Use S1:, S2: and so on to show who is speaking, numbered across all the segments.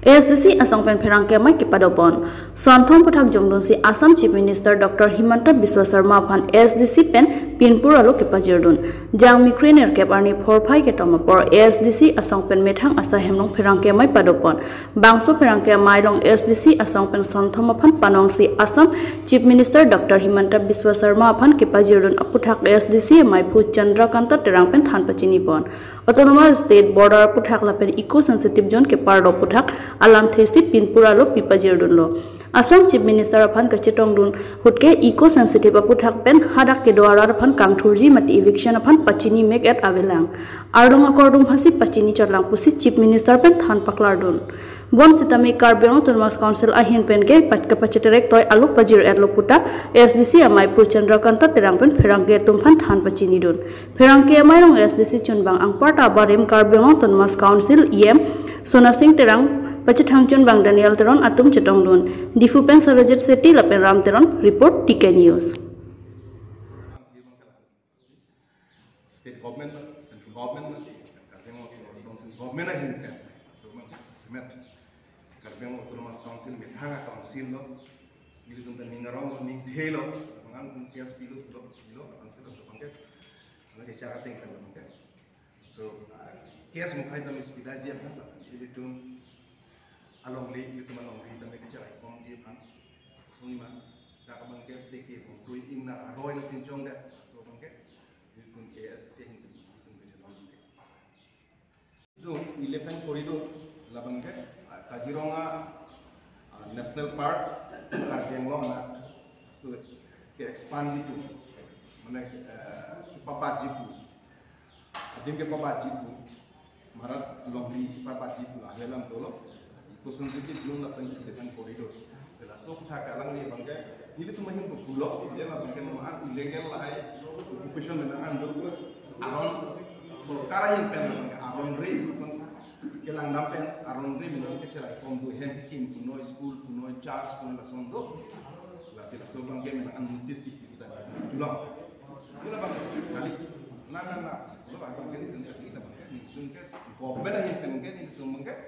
S1: ASDC Asong Pen Pherang Kemai Kipadopon Santhom Puthak Jongdon si Assam Chief Minister Dr. Himanta Biswa Sarma Phan ASDC Pen Pinpur Alo Kipajirdun Jang Mikriner Keparni Phorphai Ketomapor ASDC Asong Pen Methang Asa Hemlong Pherang Kemai Padopon Bangso Pherang Kemai Long ASDC Asong Pen Santhom Phan Panong si Assam Chief Minister Dr. Himanta Biswa Sarma Phan Kipajirdun Aputhak ASDC Mai Phu Chandrakanta Terang Pen Than Pachini Pon Autonomous State Border Puthak Lapen Eco Sensitive Zone Kepardo Puthak Alam Thesi Pinpura lo Pipajirdun lo Assam Chief Minister Phan Kachitong dun hutke Eco Sensitive Puthak pen hadak ke doara phan kangthurji mati eviction phan pachini make at avelang ardong akordum phasi pachini chotlang pusi Chief Minister pen than paklar dun Bon sitami Karbiang Autonomous Council ahin pen ke patka pacheterek toy alu pajir at lo puta SDC amai pu Chandrakanta terang pen pherang ke tumphan than pachini dun pherang ke amai long SDC chunbang ang parta barim Karbiang Autonomous Council EM Sona Singh terang Pachithangchun bang Daniel Teron atum chetong dun Difu pen Sarajit Seti lapen Ram Teron report TK News
S2: State government, central government, government ahin so semet Karbiang Autonomous Council methanga council lo ili tunta ningarong ning thelo mangang tias pilu council so pangket ana cara ting kan pangket so kias mukhai tamis pidazia kan ili tun along le ili tun along le tamis cara kom di pan so ni ma ta pangket teke pui inna aroi na pinchong de so pangket ili tun KS hin so 11 corridor labang ke Kaziranga National Park Karbiang lo na so ke expand itu mana papat jipu adim ke papat jipu marat longli papat jipu ahelam tolo kusun sedikit belum nak penjelasan koridor setelah sok thakalang ni bangke ini tu mahim pulo dia lah bangke mahan illegal lah occupation dengan ando aron sorkara pen aron re kelang dampen aron ri minoi kecera kom du hen kim kuno school kuno charge kuno la sondo la sila so bang game na anmutis ki kita julang kula bang kali na kula bang kali tengah kita bang tengah government ahin tengah ni tengah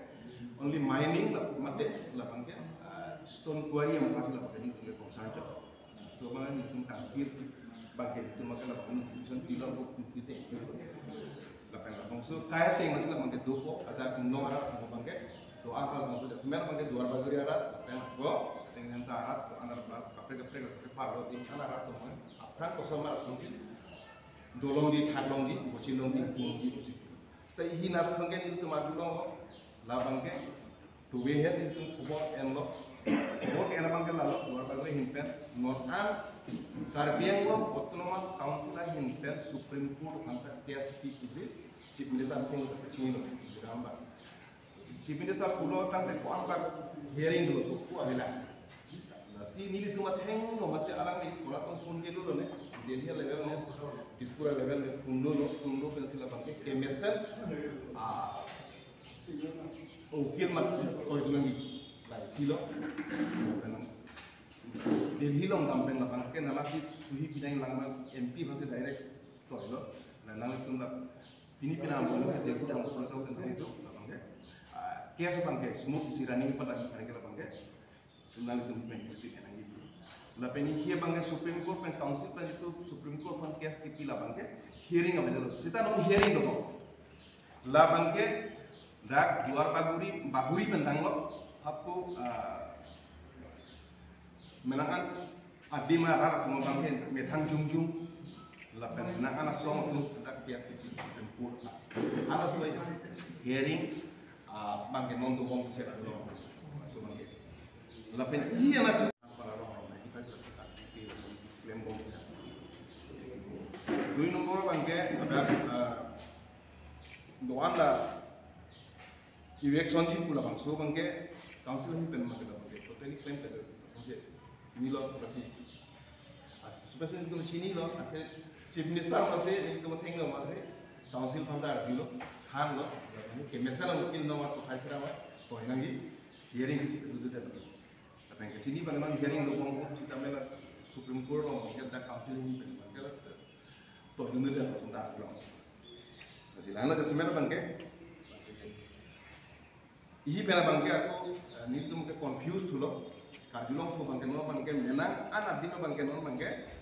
S2: only mining la mate la bang stone quarry yang masih la bang tengah konsanjo so bang ni tengah kafir bang itu maka la bang institution pila ko kita lapang so kaya ting masih lapang ke dupo ada kuno arat kuno bangke to angkal kuno sudah semer bangke dua bagari arat lapang go seceng henta arat to anar kapre ke paro tim arat to man apran ko somar kunsi dolong di thaglong di bocilong di kunji usi stai hinat bangke itu madulong la bangke to we head itu kubo enlo kubo ke bangke lalu dua bagari himpen notan Karbiang lo Autonomous Council himpen Supreme Court antar TSP itu Chief Minister pun terkecil berambang. Chief Minister pulau kan te kuangkat hearing dulu tu avila. Nasi ni tu mateng no masih alang ni pulau tu pun ke dulu ne. Dia level ne dispura level ne pundo pensila bangke kemesen ukir mat koi dulu ni lai silo. Delhi long campaign la bangke nalasi suhi pinai langman MP masih direct koi lo. Nang itu ini pinambo sa delhi dang ko sa utan itu bangke kiasa bangke semua sirani pada hari ke bangke sunal itu men speak enang itu la peni hie bangke Supreme Court pen council pen itu Supreme Court pen kias kipila bangke hearing available sita non hearing doko la bangke dak duar baguri pentang lo aku menangan adima rar ko bangke metang jungjung lapen na ana song tu dak bias ki tempur ala soy hearing bangke non tu bom set lo so bangke lapen iya na tu para roh na ifa sa sa ki lem bom dui nombor bangke ada doan la election ji pula bang so bangke council ni pen bangke totally claim ke so ni lo pasi supaya itu sini lo ate Chief Minister masih itu mateng lo masih council pandar dilo han lo ke mesala mungkin nomor to haisra wa to inangi hearing isi itu dan apa yang sini bagaimana hearing lo ngomong kita mela Supreme Court lo kita council ini bagaimana to itu dan sebentar lo masih lana ke semer bangke masih Ihi pena bangke aku ni tu mungkin confused dulu. Kajulong tu bangke no bangke menang anak di bangke no bangke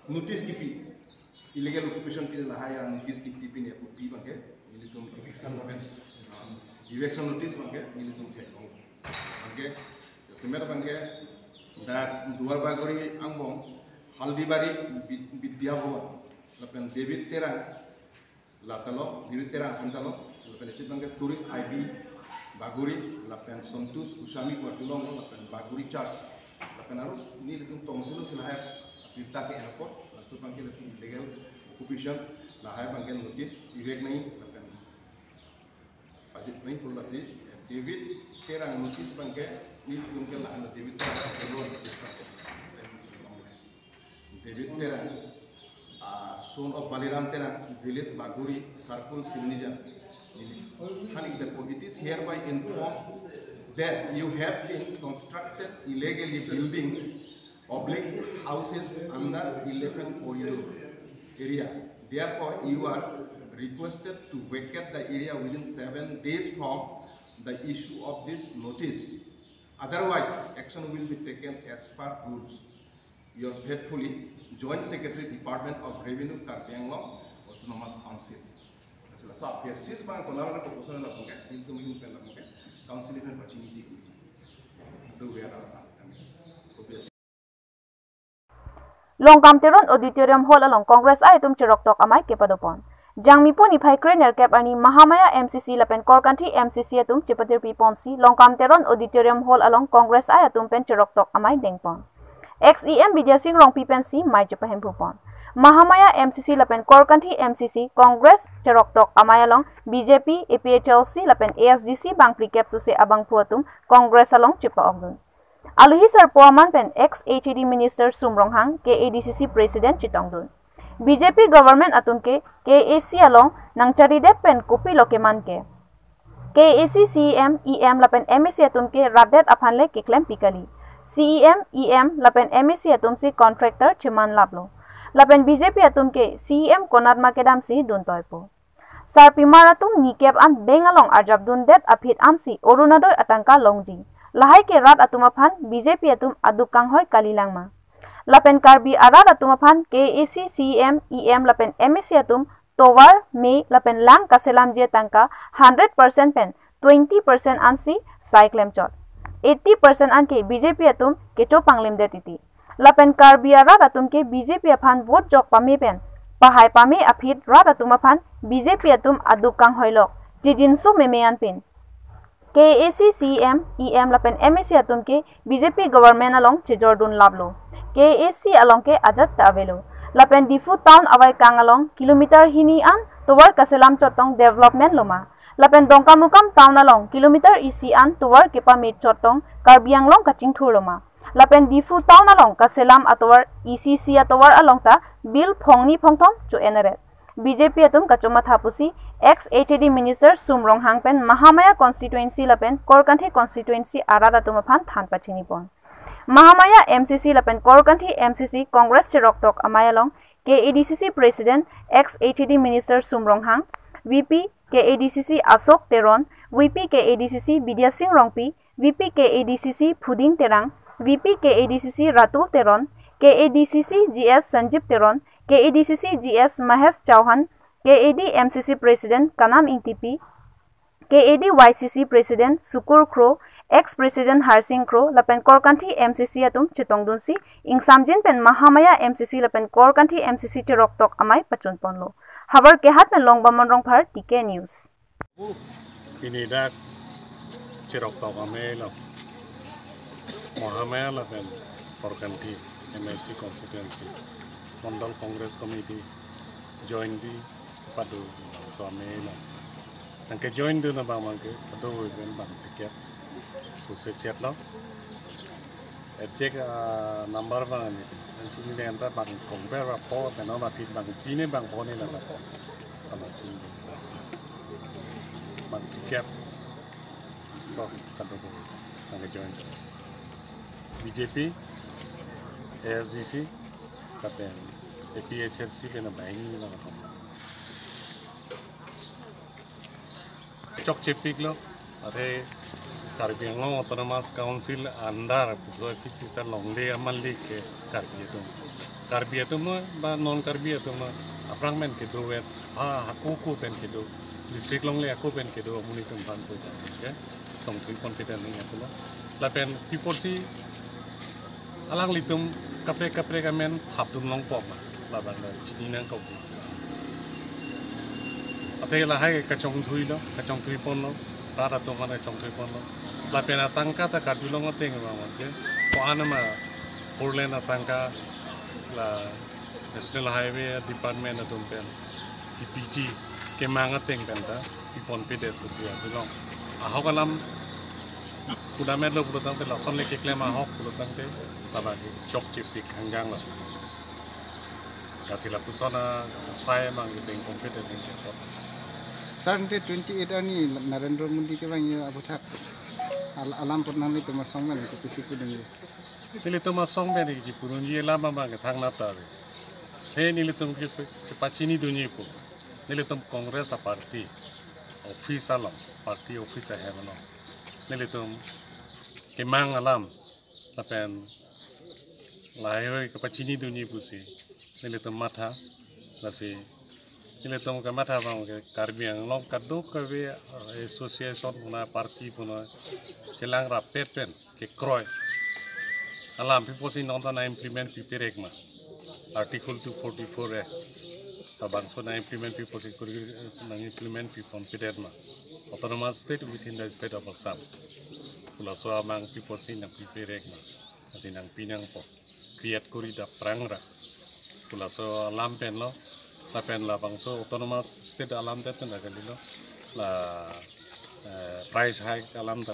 S2: notice kipi illegal occupation pi lah ya notice kipi pi ne pi bangke ini tu eviction notice bangke ini tu ke bangke semer bangke dak duar bagori angbong Haldibari Vidya Bhavan lapen David Terang latalo David Terang antalo lapen isi bangke turis ID Baguri lapen Santus Usami Kuatulong lapen Baguri Church lapen aru ini litung tongsilu silahaya kita ke airport langsung bangke lasi illegal occupation lahaya bangke notice irek nahi lapen budget nahi pun lasi David Terang notice bangke ini litung ke lah David Terang keluar David Terang son of Baliram Terang village Baguri Circle Silnijan. It is hereby informed that you have been constructed illegally building oblique houses under 11 corridor area. Therefore, you are requested to vacate the area within 7 days from the issue of this notice. Otherwise, action will be taken as per rules. Yours faithfully, Joint Secretary, Department of Revenue, Karbi Anglong, Autonomous Council. So, appearances bang konaran ko proposal na pungke, into mingin pela pungke, council event pachinisi ko. Do we are
S1: Longkam Teron Auditorium Hall along Congress ay tum chirok tok amay kepadopon. Jangmi po ni Pai Krener Kep ani Mahamaya MCC lapen Korkanti MCC atum chipatir piponsi Longkam Teron Auditorium Hall along Congress ay atum pen chirok tok amay dengpon. XEM Vidya Singh Rong Pipensi may chipahem pupon. Mahamaya MCC lapen Korkanti MCC Congress chirok tok amay along BJP APHLC lapen ASDC bang prikep suse abang puatum Congress along chipa ogdun. Aluhi Sir Puaman pen ex-HED Minister Sumronghang KADCC President Chitongdun. BJP government atum ke KAC along nang charidet pen kupi lokeman ke. KAC CEM EM lapen MAC atum ke radet aphanle ke claim pikali. CEM EM lapen MAC atum si contractor chiman lablo. Lapen BJP atum ke CEM konat makedam si dun toipo. Sar pimaratum nikep an bengalong arjab dun det aphit ansi orunadoy atangka longji. Lahai ke rat atumaphan BJP atum adukang hoy kalilangma. Lapen Karbi arat atumaphan KAC CEM EM lapen MAC atum towar me lapen lang kaselam je tangka 100% pen 20% ansi cyclem chot. 80% an ke BJP atum kecho panglim de titi. Lapen Karbi arat atum ke BJP aphan vote jok pame pen. Pahai pame aphit rat atumaphan BJP atum adukang hoylok. Jijinsu memean pin. KAC CEM EM lapen MAC atum ke BJP government along chejordun lablo. KAC along ke ajat tabelo. Lapen Difu town awai kang along kilometer hini an towar kaselam chotong development loma. Lapen Dongkamukam town along kilometer isi an towar kepa met chotong Karbiang long kaching thuloma. Lapen Difu town along kaselam atowar ECC atowar along ta bil phongni phongthom chu eneret. BJP atum kachoma thapusi ex-HED Minister Sumronghang pen Mahamaya constituency lapen Korkanthi constituency arat atum aphan than pachini pon. Mahamaya MCC lapen Korkanthi MCC Congress chirok tok amayalong KADCC President ex-HED Minister Sumronghang, VP KADCC Asok Teron, VP KADCC Vidya Singh Rongpi, VP KADCC Phuding Terang, VP KADCC Ratul Teron, KADCC GS Sanjeev Teron, KADCC GS Mahesh Chauhan, KAD MCC President Kanam Ingtipi, KAD YCC President Sukur Kro, ex-President Harsing Kro, lapen Korkanthi MCC atum chitongdun si, ing samjin pen Mahamaya MCC lapen Korkanthi MCC chirok tok amay pachun ponlo. Habar kehat pen long bamon rong par TK News.
S3: Ini dak chirok tok amay lo. Mahamaya lapen Korkanthi MSC constituency. Mandal Congress Committee join di padu suami na. Angke join di na bang mangke padu event bang tiket susah lo. Ejek number bang ni. Anjing ni anta bang compare rapport dan nama tit bang pine bang pone na bang. Kalau cing bang tiket lo padu angke join. BJP, ASDC, katen. APHLC ke na bahingi na chok chepik lo ate Karbi Anglong Autonomous Council andar puto fisisa longde amalli ke Karbi itu ba non Karbi itu aprang men ke do wet hakuku pen ke do district longle aku pen ke do munitum pan ko ke tong tui confident ni aku lo la pen people si alang litum kapre kamen haptum long pop la bang la chini nang ko ate la hai kachong thui pon lo rara to mana kachong thui pon lo la pena tangka ta kadulong ateng ma ke ko anama porlen tangka la National Highway Department na tumpen DPG ke mga ting benta ipon pidet to siya dulong ahok alam kuda medlo pulutang te lason le keklem ahok pulutang te tabagi chok chipik hanggang lo kasih lapusona saya mang ting kompetent ting kepot
S4: Sarante 28 ani Narendra Modi ke bang ya abutak alam pernah ni tu masong mana ke siku dengan
S3: nilitum masong ben ki purunji lama mang thang na ta he nilitum ki pachini dunyi po nilitum kongres a party office alam party office a heaven nilitum ke mang alam tapen lahoi ke pachini dunyi pusi nilitum matha lasi nilitum ke matha bang ke Karbi Anglong kadu ke association puna party puna jelang rapet pen ke kroy alam people si nonton na implement pipirekma Article 244 bangso na implement people si na implement people piderma autonomous state within the state of Assam pula so amang people si na pipirekma kasi nang pinang po create korida prangra pula so alam pen lo la pen la bangso autonomous state alam pen na galilo la price hike alam ta